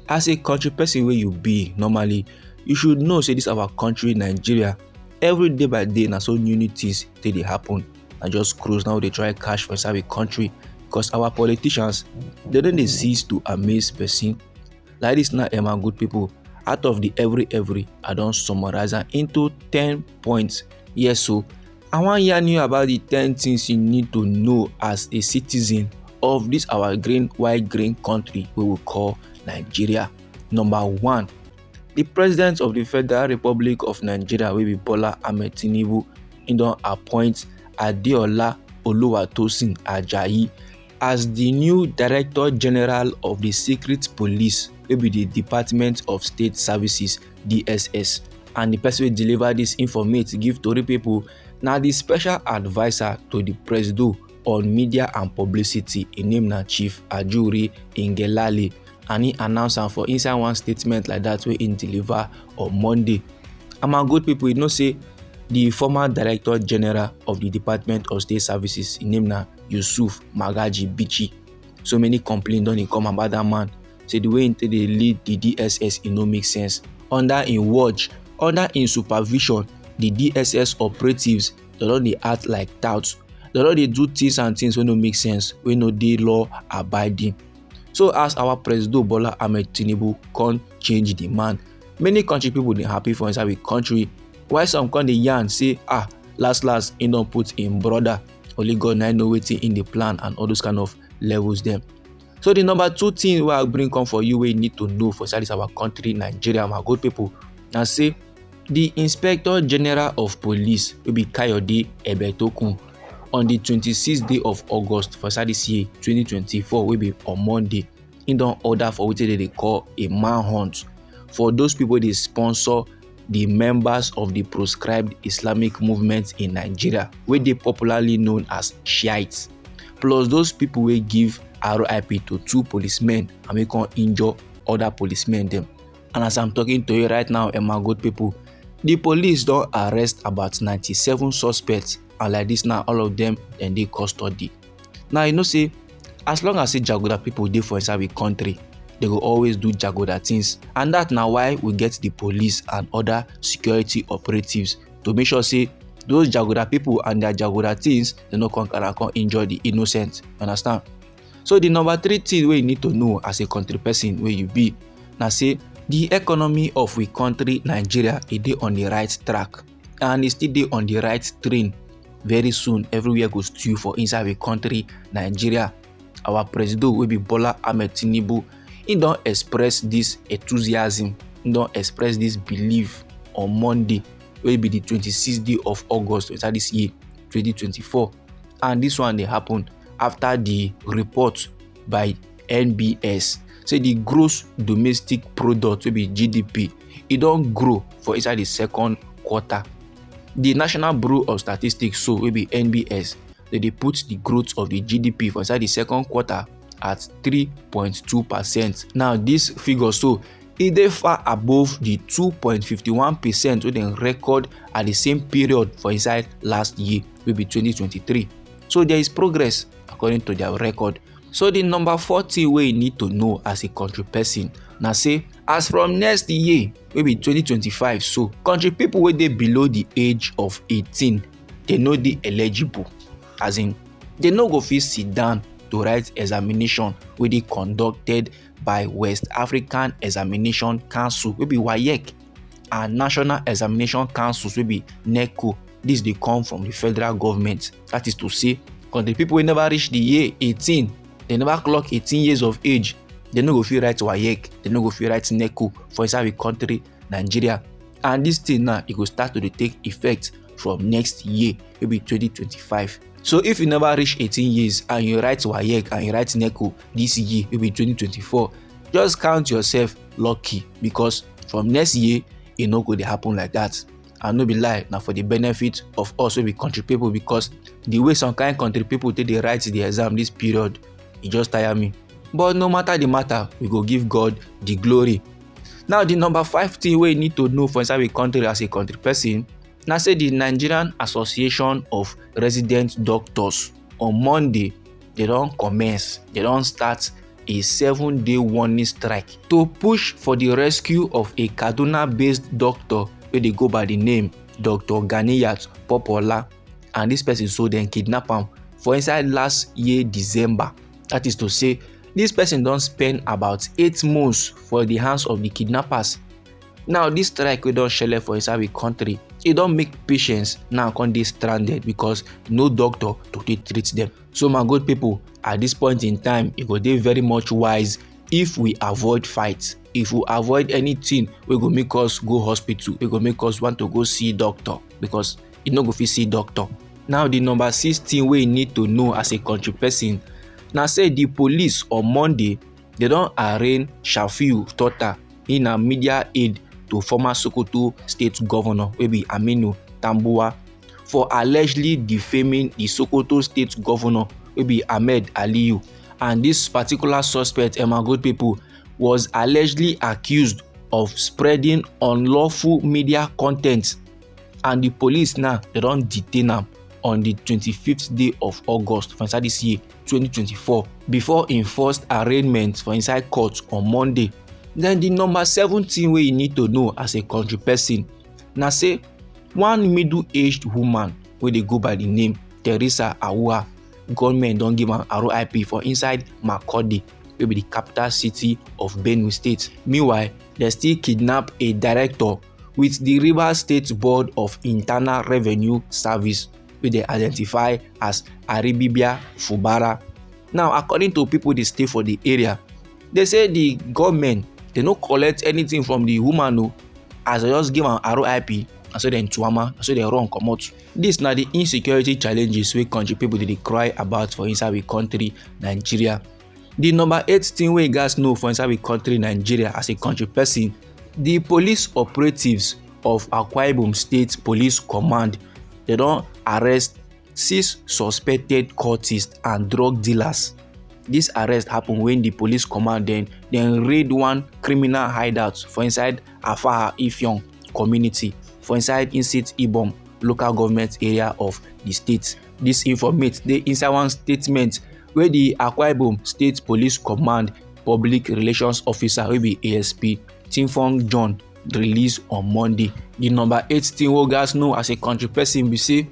As a country person wey you be normally, you should know say this our country Nigeria, every day by day na so new things dey happen. Na just cruise now dey try cash for inside the country because our politicians they don dey cease to amaze person. Like this now, my good people, out of the every I don summarize am into 10 points. Yes, so I wan yarn you about the 10 things you need to know as a citizen of this our white green country we will call Nigeria. Number 1, the president of the Federal Republic of Nigeria wey be Bola Ahmed Tinubu, he don appoint Adeola Oluwatosin Ajayi as the new Director General of the Secret Police wey be the Department of State Services (DSS). And the person wey deliver this informate give tori people na the special adviser to the Presido on media and publicity. Im name na Chief Ajuri Ngelale, and he announce am for inside one statement like that wey im deliver on Monday. And my good people, you know say the former Director General of the Department of State Services, im name na Yusuf Magaji Bichi. So many complaints don dey come about that man. Say the way im take dey lead the DSS, e no make sense. Under im watch, under im supervision, the DSS operatives they don dey act like touts. They don dey do things and things wey no make sense, wey no dey law abiding. So as our President Bola Ahmed Tinubu come change the man, many country people dey happy for inside the country, while some come dey yarn say last im don put im brother. Only God na know wetin in the plan and all those kind of levels them. So the number 2 thing wey I bring come for you wey you need to know for inside this our country Nigeria, my good people, na say the Inspector General of Police wey be Kayode Egbetokun on the 26th day of August for inside this year 2024 wey be on Monday, he don order for wetin dey call a manhunt for those people dey sponsor the members of the proscribed Islamic movement in Nigeria wey dey popularly known as Shiites, plus those people wey give RIP to 2 policemen and wey come injure other policemen them. And as I'm talking to you right now, my good people, the police don arrest about 97 suspects, and like this now all of them dem dey custody. Now you know say as long as say jaguda people dey for inside the country, they go always do jaguda things, and that na why we get the police and other security operatives to make sure say those jaguda people and their jaguda things they no come injure the innocent. Understand? So the number 3 thing wey you need to know as a country person wey you be, na say the economy of we country Nigeria e dey on the right track, and e still dey on the right train. Very soon everywhere go stew for inside the country Nigeria. Our president wey be Bola Ahmed Tinubu, he don express this enthusiasm, he don express this belief on Monday wey be the 26th day of August inside this year 2024. And this one dey happen after the report by NBS say the gross domestic product wey be GDP, e don grow for inside the second quarter. The National Bureau of Statistics, so wey be NBS, they put the growth of the GDP for inside the second quarter at 3.2%. Now this figure so e dey far above the 2.51% wey dem record at the same period for inside last year wey be 2023. So there is progress according to their record. So the number 40 wey you need to know as a country person, na say as from next year wey be 2025, so country people wey dey below the age of 18, they no dey eligible, as in they no go fit sit down to write examination wey dey conducted by West African Examination Council wey be WAEC and National Examination Councils wey be NECO. This dey come from the federal government. That is to say, country people wey never reach the year 18, they never clock 18 years of age, they no go fit write WAEC, they no go fit write NECO for inside the country Nigeria. And this thing now, it go start to take effect from next year, maybe 2025. So if you never reach 18 years and you write WAEC and you write NECO this year, maybe 2024, just count yourself lucky, because from next year, it no go dey happen like that. And no be lie, now for the benefit of us wey be country people, because the way some kind country people take dey write the exam this period, it just tire me. But no matter the matter, we go give God the glory. Now the number 5 thing wey you need to know for inside the country as a country person, na say the Nigerian Association of Resident Doctors on Monday, they don commence, they don start a 7-day warning strike to push for the rescue of a Kaduna-based doctor wey dey go by the name Dr. Ganiyat Popola, and this person so dem kidnap am for inside last year December. That is to say, this person don spend about 8 months for the hands of the kidnappers. Now this strike wey don shele for inside we country, e don make patients now come dey stranded because no doctor to take treat them. So my good people, at this point in time, e go dey very much wise if we avoid fight, if we avoid anything wey go make us go hospital, wey go make us want to go see doctor, because e no go fit see doctor. Now the number 6 thing wey you need to know as a country person na say the police on Monday they don arraign Shafiu Tota, he na media aide to former Sokoto state governor wey be Aminu Tambuwa, for allegedly defaming the Sokoto state governor wey be Ahmed Aliyu. And this particular suspect, my good people, was allegedly accused of spreading unlawful media content, and the police now they don detain am on the 25th day of August for inside this year 2024 before im first arraignment for inside court on Monday. Then the number 7 thing wey you need to know as a country person na say one middle-aged woman wey dey go by the name Teresa Awuah, government don give am RIP for inside Makurdi, wey be the capital city of Benue State. Meanwhile, they still kidnap a director with the Rivers State Board of Internal Revenue Service wey they identify as Aribibia Fubara. Now, according to people dey stay for the area, they say the government they no collect anything from the woman as they just give am RIP, and so dem tuama, and so they run comot. This na the insecurity challenges wey country people dey cry about for inside we country Nigeria. The number 8 thing wey you guys know for inside we country Nigeria as a country person, the police operatives of Akwa Ibom State Police Command, they don arrest 6 suspected cultists and drug dealers. This arrest happen when the police command then raid one criminal hideout for inside Afaha Ifyong community for inside Insit Ibom local government area of the state. This informate dey inside one statement where the Akwa Ibom State Police Command Public Relations Officer wey be ASP Timfong John release on Monday. The number 8 thing we guys know as a country person be say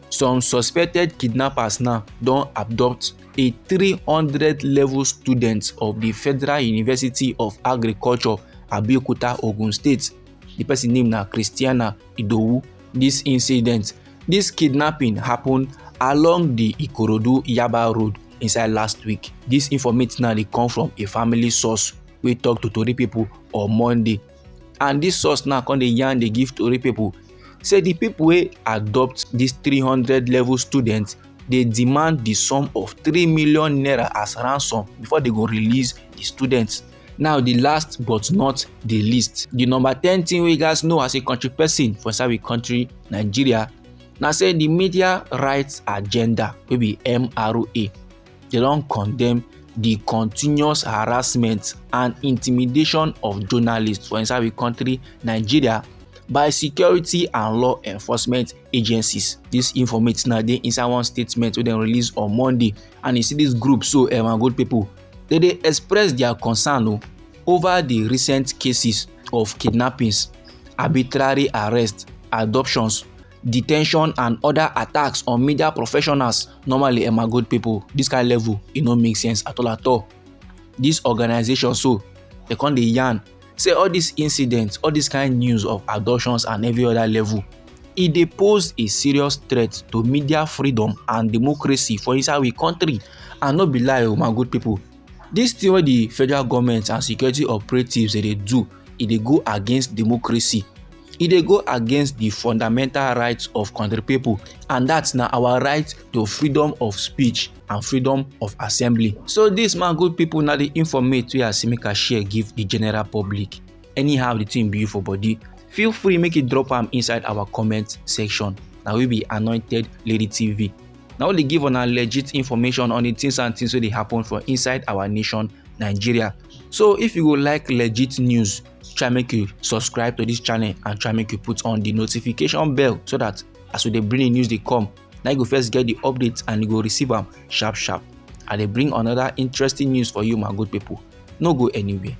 some suspected kidnappers now don abduct a 300 level student of the Federal University of Agriculture, Abeokuta, Ogun State. The person name na Christiana Idowu. This kidnapping happened along the Ikorodu Yaba Road inside last week. This information now they come from a family source wey talk to Tori people on Monday, and this source now come dey yarn dey give Tori people say the people wey adopt this 300 level students, they demand the sum of 3 million naira as ransom before they go release the students. Now the last but not the least, the number 10 thing we guys know as a country person for inside we country Nigeria, now say the media rights agenda wey be MRA, they don condemn the continuous harassment and intimidation of journalists for inside we country Nigeria by security and law enforcement agencies. This information now dey inside one statement wey dem release on Monday, and you see this group so my good people, they express their concern over the recent cases of kidnappings, arbitrary arrests, adoptions, detention and other attacks on media professionals. Normally, my good people, this kind of level it no make sense at all. This organization so they come dey yarn say all these incidents, all this kind of news of adoptions and every other level, it dey pose a serious threat to media freedom and democracy for inside we country. And no be lie, my good people, this thing wey the federal government and security operatives they do, it dey go against democracy. It dey go against the fundamental rights of country people, and that's now our right to freedom of speech and freedom of assembly. So this, my good people, now the informate we as make a share give the general public. Anyhow the thing be for body, feel free make it drop am inside our comment section. Now we be Anointed Lady TV. Now they give on a legit information on the things and things wey dey happen for inside our nation Nigeria. So if you go like legit news, try make you subscribe to this channel and try make you put on the notification bell so that as we dey bring the news they come, now you go first get the updates and you go receive them sharp. I dey bring another interesting news for you, my good people. No go anywhere.